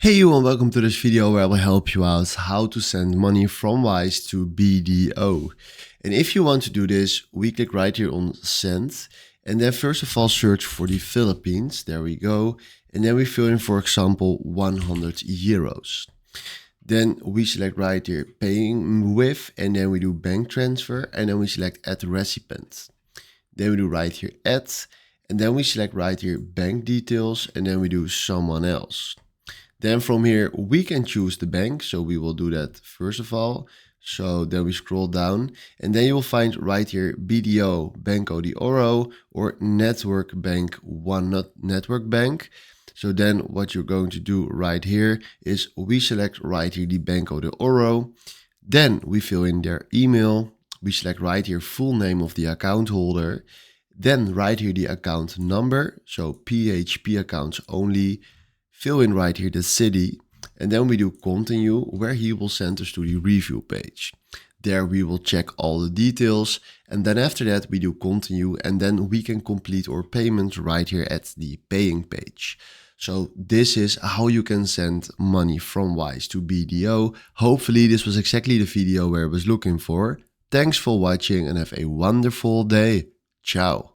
Hey you and welcome to this video where I will help you out how to send money from Wise to BDO. And if you want to do this, we click right here on send and then first of all search for the Philippines. There we go. And then we fill in, for example, 100 euros. Then we select right here paying with, and then we do bank transfer, and then we select add recipient. Then we do right here add, and then we select right here bank details, and then we do someone else. Then from here, we can choose the bank. So we will do that first of all. So then we scroll down and then you will find right here BDO, Banco de Oro, or Network Bank, One Network Bank. So then what you're going to do right here is we select right here the Banco de Oro. Then we fill in their email. We select right here full name of the account holder. Then right here the account number. So PHP accounts only. Fill in right here the city, and then we do continue, where he will send us to the review page. There we will check all the details, and then after that we do continue, and then we can complete our payment right here at the paying page. So this is how you can send money from Wise to BDO. Hopefully this was exactly the video where I was looking for. Thanks for watching and have a wonderful day. Ciao.